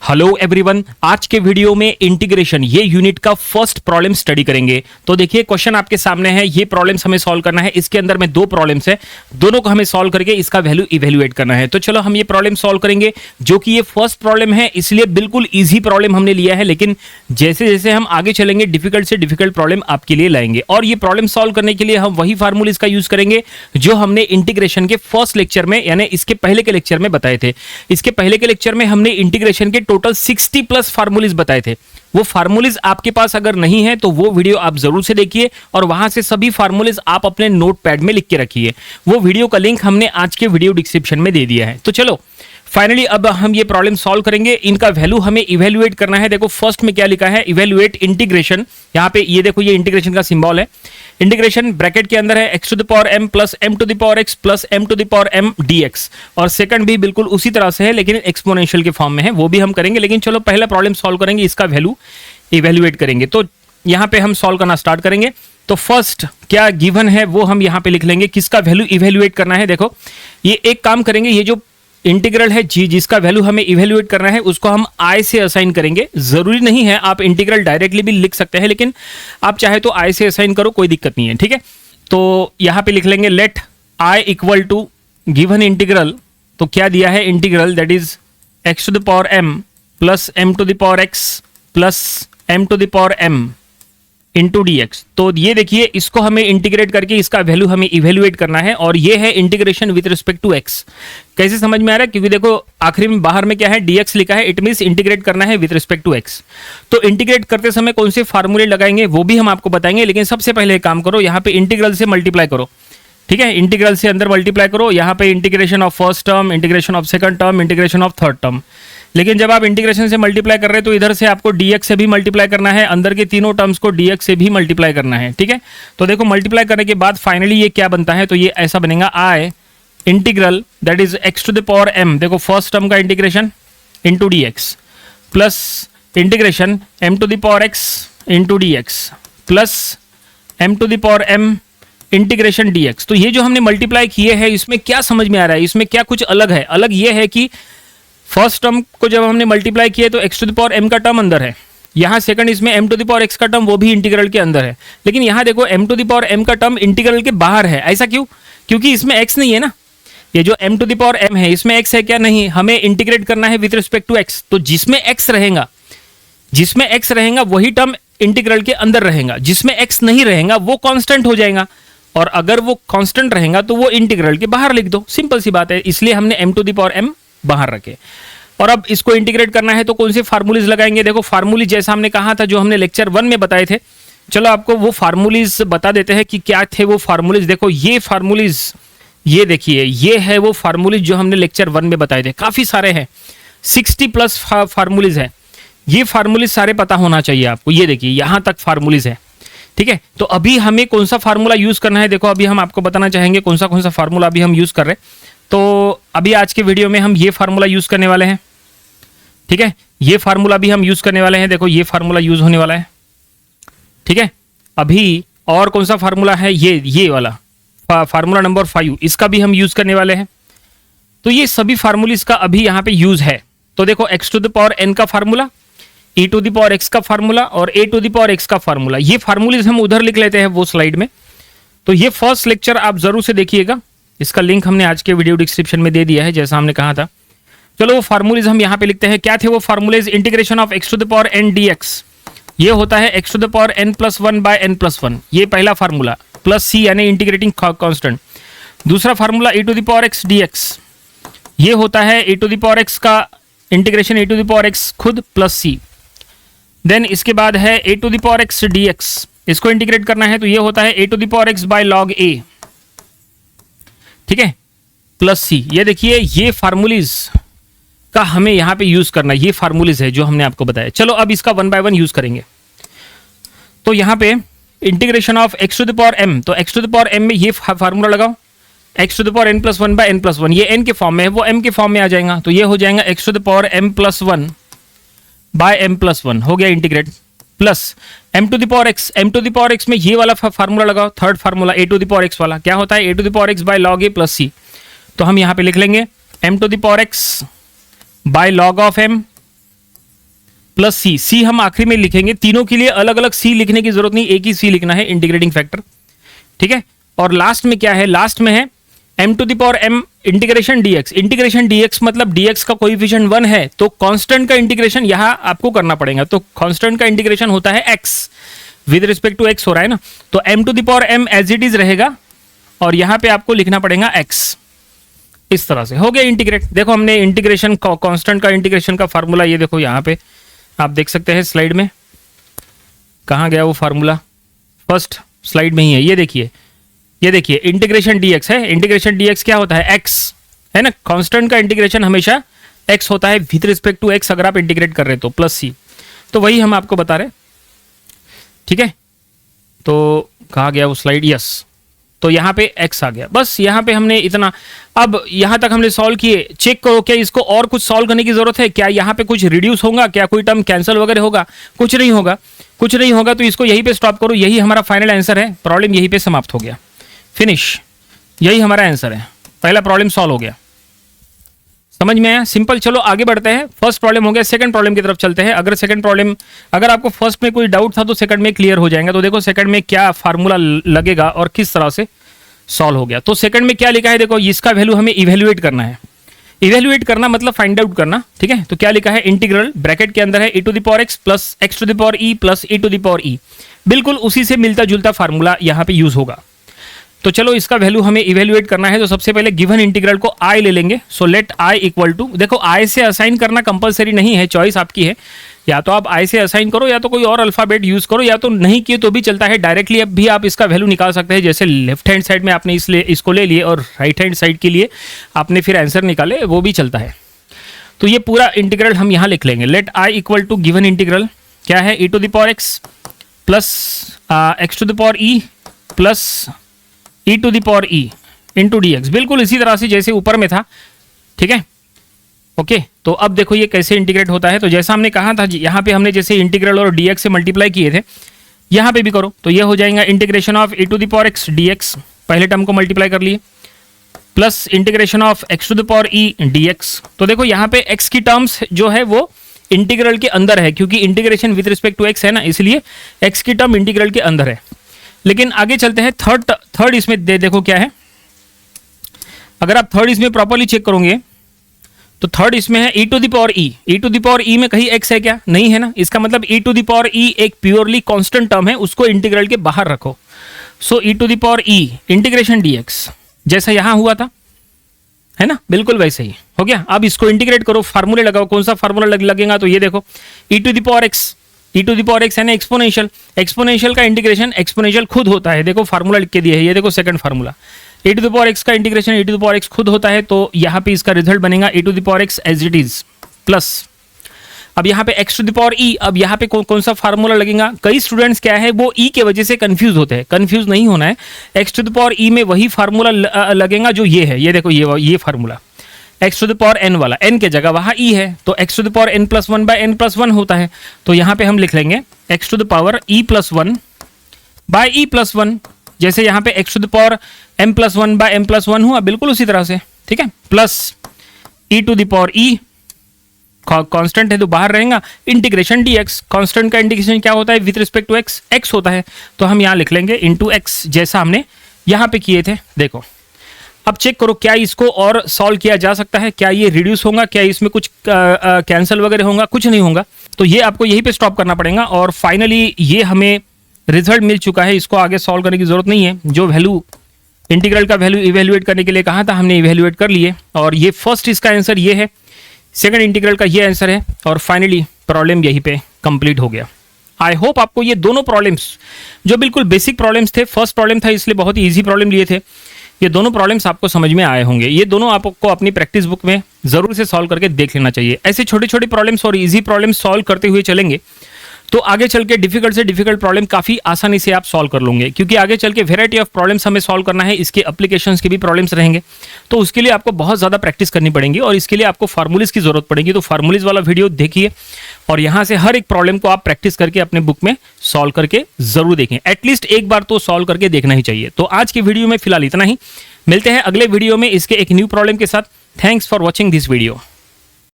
Hello everyone, आज के video में इंटीग्रेशन ये यूनिट का फर्स्ट प्रॉब्लम स्टडी करेंगे। तो देखिए क्वेश्चन आपके सामने है, ये प्रॉब्लम्स हमें सॉल्व करना है। इसके अंदर में दो प्रॉब्लम्स है, दोनों को हमें सॉल्व करके इसका वैल्यू इवेल्युएट करना है। तो चलो हम ये प्रॉब्लम सॉल्व करेंगे, जो कि ये फर्स्ट प्रॉब्लम है, इसलिए बिल्कुल ईजी प्रॉब्लम हमने लिया है। लेकिन जैसे जैसे हम आगे चलेंगे डिफिकल्ट से डिफिकल्ट प्रॉब्लम आपके लिए लाएंगे। और ये प्रॉब्लम सॉल्व करने के लिए हम वही फार्मूलेज का यूज करेंगे जो हमने इंटीग्रेशन के फर्स्ट लेक्चर में यानी इसके पहले के लेक्चर में बताए थे। इसके पहले के लेक्चर में हमने इंटीग्रेशन के टोटल 60 प्लस फार्मूलेज बताए थे। वो फार्मूलेज आपके पास अगर नहीं है तो वो वीडियो आप जरूर से देखिए और वहां से सभी फार्मूलेज आप अपने नोटपैड में लिख के रखिए। वो वीडियो का लिंक हमने आज के वीडियो डिस्क्रिप्शन में दे दिया है। तो चलो फाइनली अब हम ये प्रॉब्लम सॉल्व करेंगे। इनका वैल्यू हमें इवेल्युएट करना है। देखो फर्स्ट में क्या लिखा है, इवेल्युएट इंटीग्रेशन। यहाँ पे ये देखो, ये इंटीग्रेशन का सिंबल है। इंटीग्रेशन ब्रैकेट के अंदर है x to the power m plus m to the power x plus m to the power m dx। और सेकंड भी बिल्कुल उसी तरह से है लेकिन एक्सपोनेंशियल के फॉर्म में है, वो भी हम करेंगे। लेकिन चलो पहला प्रॉब्लम सॉल्व करेंगे, इसका वैल्यू इवेल्युएट करेंगे। तो यहाँ पे हम सॉल्व करना स्टार्ट करेंगे। तो फर्स्ट क्या गिवन है वो हम यहाँ पे लिख लेंगे, किसका वैल्यू इवेल्युएट करना है। देखो ये एक काम करेंगे, ये जो इंटीग्रल है जी जिसका वैल्यू हमें इवेल्युएट करना है उसको हम आई से असाइन करेंगे। जरूरी नहीं है, आप इंटीग्रल डायरेक्टली भी लिख सकते हैं, लेकिन आप चाहे तो आई से असाइन करो, कोई दिक्कत नहीं है। ठीक है, तो यहां पे लिख लेंगे let I equal to given integral. तो क्या दिया है integral, that is x to the power m plus m to the power x plus m to the power m into dx। तो ये देखिए, इसको हमें इंटीग्रेट करके इसका वैल्यू हमें इवेल्युएट करना है। और ये है integration with respect to x। कैसे समझ में आ रहा है, क्योंकि देखो आखिरी में बाहर में क्या है, dx लिखा है, इट मींस इंटीग्रेट करना है विद रिस्पेक्ट टू x। तो इंटीग्रेट करते समय कौन से फार्मूले लगाएंगे वो भी हम आपको बताएंगे। लेकिन सबसे पहले एक काम करो, यहाँ पे इंटीग्रल से मल्टीप्लाई करो। ठीक है, इंटीग्रल से अंदर मल्टीप्लाई करो। यहाँ पे integration of first term, integration of second term, integration of third term. लेकिन जब आप इंटीग्रेशन से मल्टीप्लाई कर रहे हैं तो इधर से आपको dx से भी मल्टीप्लाई करना है, अंदर के तीनों टर्म्स को dx से भी मल्टीप्लाई करना है। ठीक है, तो देखो मल्टीप्लाई करने के बाद फाइनली ये क्या बनता है, तो ये ऐसा बनेगा I integral that is x to the power m। देखो फर्स्ट टर्म का integration into dx plus integration m to the power x into dx plus m to the power m integration dx। तो ये जो हमने multiply किए हैं इसमें क्या समझ में आ रहा है, इसमें क्या कुछ अलग है। अलग ये है कि फर्स्ट टर्म को जब हमने मल्टीप्लाई किया तो x to the power m का टर्म अंदर है, यहाँ सेकंड इसमें m to the power x का टर्म वो भी इंटीग्रल के अंदर है। लेकिन यहाँ देखो m to the power m का टर्म इंटीग्रल के बाहर है। ऐसा क्यों, क्योंकि इसमें x नहीं है ना। ये जो m to the power m है इसमें x है क्या, नहीं। हमें इंटीग्रेट करना है विद रिस्पेक्ट टू x। तो जिसमें x रहेगा वही टर्म इंटीग्रल के अंदर रहेगा, जिसमें x नहीं रहेगा वो कांस्टेंट हो जाएगा। और अगर वो कांस्टेंट रहेगा तो वो इंटीग्रल के बाहर लिख दो, सिंपल सी बात है। इसलिए हमने m to the power m बाहर रखे। और अब इसको इंटीग्रेट करना है तो कौन से फार्मूलेज लगाएंगे। देखो फार्मूलेज जैसा हमने कहा था, जो हमने लेक्चर 1 में बताए थे। चलो आपको वो फार्मूलेज बता देते हैं कि क्या थे वो फार्मूलेज। देखो ये फार्मूलेज, ये देखिए, ये है वो फार्मूलेज जो हमने लेक्चर 1 में बताए थे। काफी सारे हैं, 60 प्लस फार्मूलेज है। ये फार्मूलेज सारे पता होना चाहिए आपको। ये देखिए यहां तक फार्मूलेज है। ठीक है, तो अभी हमें कौन सा फार्मूला यूज करना है, देखो अभी हम आपको बताना चाहेंगे कौन सा फार्मूला अभी हम यूज कर रहे हैं। तो अभी आज के वीडियो में हम ये फार्मूला यूज करने वाले हैं। ठीक है, ये फार्मूला भी हम यूज करने वाले हैं। देखो ये फार्मूला यूज होने वाला है। ठीक है, अभी और कौन सा फार्मूला है, ये वाला फार्मूला नंबर 5, इसका भी हम यूज करने वाले हैं। तो ये सभी फार्मूलेज का अभी यहाँ पे यूज है। तो देखो x to the power n का formula, e to the power x का फार्मूला और a to the power x का फार्मूला। ये फार्मूलेज हम उधर लिख लेते हैं वो स्लाइड में। तो ये फर्स्ट लेक्चर आप जरूर से देखिएगा, इसका लिंक हमने आज के वीडियो डिस्क्रिप्शन में दे दिया है जैसा हमने कहा था। चलो वो फार्मूलेज हम यहाँ पे लिखते हैं। क्या थे वो formulas, integration of x to the power n dx, ये होता है x to the power n plus 1 by n plus 1, ये पहला फार्मूला, प्लस c यानी इंटीग्रेटिंग कांस्टेंट। दूसरा formula e to the power x dx, ये होता है e to the power x का integration e to the power x खुद plus c। Then इसके बाद है a to the power x dx, इसको इंटीग्रेट करना है तो ये होता है a to the power x by log a। ठीक है, प्लस c। ये देखिए ये फार्मूलेज का हमें यहाँ पे यूज करना, ये फार्मूलेज है जो हमने आपको बताया। चलो अब इसका 1 बाय 1 यूज करेंगे। तो यहाँ पे integration of x to the power m, तो x to the power m में ये फार्मूला लगाओ, x to the power n plus 1 by n plus 1, ये n के फॉर्म में है, वो m के फॉर्म में आ जाएगा। तो ये हो जाएगा x to the power m plus 1 by m plus 1, हो गया integrate, plus m to the power x, m to the power x में ये वाला फार्मूला लगाओ, third formula a to the power x वाला। क्या होता है a to the power x by log a plus c। तो हम यहाँ पे लिख लेंगे m to the power x by log of m plus सी, सी हम आखिरी में लिखेंगे, तीनों के लिए अलग अलग सी लिखने की जरूरत नहीं, एक ही सी लिखना है, इंटीग्रेटिंग फैक्टर, ठीक है। और लास्ट में क्या है, लास्ट में है m to the power m integration dx, integration dx मतलब dx का कोएफिशिएंट 1 है तो कांस्टेंट का इंटीग्रेशन यहां आपको करना पड़ेगा, तो कांस्टेंट का इंटीग्रेशन होता है x, with respect to x हो रहा है ना, तो m to the power m as it is रहेगा और यहां पे आपको लिखना पड़ेगा x, इस तरह से हो गया इंटीग्रेट। देखो हमने इंटीग्रेशन कांस्टेंट का इंटीग्रेशन का फार्मूला, ये देखो यहां पे आप देख सकते हैं स्लाइड में, कहां गया वो फार्मूला, फर्स्ट स्लाइड में ही है, ये देखिए इंटीग्रेशन dx है, इंटीग्रेशन dx क्या होता है x है ना, कांस्टेंट का इंटीग्रेशन हमेशा x होता है विद रिस्पेक्ट टू x, अगर आप इंटीग्रेट कर रहे तो प्लस सी, तो वही हम आपको बता रहे, ठीक है। तो कहा गया वो स्लाइड, यस, तो यहाँ पे x आ गया, बस यहाँ पे हमने इतना, अब यहाँ तक हमने सॉल्व किए, चेक करो क्या इसको और कुछ सॉल्व करने की जरूरत है, क्या यहाँ पे कुछ रिड्यूस होगा, क्या कोई टर्म कैंसिल वगैरह होगा, कुछ नहीं होगा, कुछ नहीं होगा, तो इसको यहीं पे स्टॉप करो, यही हमारा फाइनल आंसर है, प्रॉब्लम यहीं पे समाप्त हो गया, फिनिश, यही हमारा आंसर है, पहला प्रॉब्लम सॉल्व हो गया, समझ में आया, सिंपल। चलो आगे बढ़ते हैं, फर्स्ट प्रॉब्लम हो गया, सेकंड प्रॉब्लम की तरफ चलते हैं। अगर सेकंड प्रॉब्लम, अगर आपको फर्स्ट में कोई डाउट था तो सेकंड में क्लियर हो जाएगा, तो देखो सेकंड में क्या फार्मूला लगेगा और किस तरह से सॉल्व हो गया। तो सेकंड में क्या लिखा है, देखो इसका वैल्यू हमें इवेल्युएट करना है, इवेल्युएट करना मतलब फाइंड आउट करना, ठीक है। तो क्या लिखा है, इंटीग्रल ब्रैकेट के अंदर है e to the power x plus x to the power e plus e to the power e, बिल्कुल उसी से मिलता जुलता फार्मूला यहाँ पे यूज होगा। तो चलो इसका वैल्यू हमें इवेल्युएट करना है, तो सबसे पहले गिवन इंटीग्रल को i ले लेंगे, so let i equal to, देखो i से असाइन करना कंपलसरी नहीं है, चॉइस आपकी है, या तो आप i से असाइन करो या तो कोई और अल्फाबेट यूज करो, या तो नहीं किए तो भी चलता है, डायरेक्टली अब भी आप इसका वैल्यू निकाल सकते हैं, जैसे लेफ्ट हैंड साइड में आपने इसको ले लिए और राइट हैंड साइड के लिए आपने फिर आंसर निकाले, वो भी चलता है। तो ये पूरा इंटीग्रल हम यहाँ लिख लेंगे, let i equal to given integral क्या है, e to the power x plus x to the power e plus e to the power e into dx, बिल्कुल इसी तरह से जैसे ऊपर में था, ठीक है, ओके। तो अब देखो ये कैसे इंटीग्रेट होता है, तो जैसा हमने कहा था यहाँ पे हमने जैसे इंटीग्रल और dx से मल्टीप्लाई किए थे, यहाँ पे भी करो, तो ये हो जाएगा integration of e to the power x dx, पहले टर्म को मल्टीप्लाई कर लिए, plus integration of x to the power e dx। तो देखो यहाँ पे x की टर्म्स जो है वो इंटीग्रल के अंदर है, क्योंकि integration with respect to x है ना, इसलिए x की टर्म इंटीग्रल के अंदर है। लेकिन आगे चलते हैं, थर्ड इसमें देखो क्या है, अगर आप थर्ड इसमें प्रॉपर्ली चेक करोगे तो थर्ड इसमें है e to the power e, e to the power e में कहीं x है क्या, नहीं है ना, इसका मतलब e to the power e एक प्योरली कांस्टेंट टर्म है, उसको इंटीग्रल के बाहर रखो, so e to the power e integration dx, जैसा यहां हुआ था है ना, बिल्कुल वैसे ही हो गया। अब इसको इंटीग्रेट करो, फार्मूले लगाओ, कौन सा फार्मूला लगेगा, तो ये देखो e to the power x, e to the power x है ना एक्सपोनेंशियल, एक्सपोनेंशियल का इंटीग्रेशन एक्सपोनेंशियल खुद होता है, देखो फार्मूला लिख के दिया है, ये देखो second formula, e to the power x का integration e to the power x खुद होता है, तो यहाँ पे इसका रिजल्ट बनेगा e to the power x as it is plus, अब यहाँ पे x to the power e, अब यहाँ पे कौन सा फार्मूला लगेगा, कई स्टूडेंट्स क्या है वो e के वजह से कंफ्यूज होते हैं, कंफ्यूज नहीं होना है, x to the power e में वही फार्मूला लगेगा जो ये है, ये देखो ये formula x to the power n वाला, n के जगह वहाँ e है, तो x to the power n plus 1 by n plus 1 होता है, तो यहाँ पे हम लिख लेंगे x to the power e plus 1 by e plus 1, जैसे यहाँ पे x to the power m plus 1 by m plus 1 हुआ, बिल्कुल उसी तरह से, ठीक है, plus e to the power e, constant है तो बाहर रहेगा, इंटीग्रेशन dx, कांस्टेंट का इंटीग्रेशन क्या होता है with respect to x, x होता है, तो हम यहाँ लिख लेंगे इनटू x, जैसा हमने यहाँ पे किए थे। देखो अब चेक करो क्या इसको और सॉल्व किया जा सकता है, क्या ये रिड्यूस होगा, क्या इसमें कुछ कैंसिल वगैरह होगा, कुछ नहीं होगा, तो ये आपको यहीं पे स्टॉप करना पड़ेगा। और फाइनली ये हमें रिजल्ट मिल चुका है, इसको आगे सॉल्व करने की जरूरत नहीं है, जो वैल्यू इंटीग्रल का वैल्यू इवेल्युएट करने के लिए कहा था हमने इवेल्युएट कर लिए, और ये फर्स्ट इसका आंसर ये है, सेकंड इंटीग्रल का ये आंसर है, और फाइनली प्रॉब्लम यहीं पे कंप्लीट हो गया। आई होप आपको ये दोनों प्रॉब्लम्स जो बिल्कुल बेसिक प्रॉब्लम्स थे, फर्स्ट प्रॉब्लम था इसलिए बहुत ही ईजी प्रॉब्लम लिए थे, ये दोनों प्रॉब्लम्स आपको समझ में आए होंगे। ये दोनों आपको अपनी प्रैक्टिस बुक में जरूर से सॉल्व करके देख लेना चाहिए। ऐसे छोटे छोटे प्रॉब्लम्स और इजी प्रॉब्लम्स सॉल्व करते हुए चलेंगे तो आगे चल के डिफिकल्ट से डिफिकल्ट प्रॉब्लम काफी आसानी से आप सॉल्व कर लोगे, क्योंकि आगे चल के वेराइटी ऑफ प्रॉब्लम्स हमें सॉल्व करना है, इसके एप्लीकेशंस के भी प्रॉब्लम्स रहेंगे, तो उसके लिए आपको बहुत ज्यादा प्रैक्टिस करनी पड़ेगी और इसके लिए आपको फार्मूलेज की जरूरत पड़ेगी। तो फार्मूलेज वाला वीडियो देखिए और यहाँ से हर एक प्रॉब्लम को आप प्रैक्टिस करके अपने बुक में सॉल्व करके जरूर देखें, एटलीस्ट एक बार तो सॉल्व करके देखना ही चाहिए। तो आज की वीडियो में फिलहाल इतना ही, मिलते हैं अगले वीडियो में इसके एक न्यू प्रॉब्लम के साथ। Thanks for watching this video.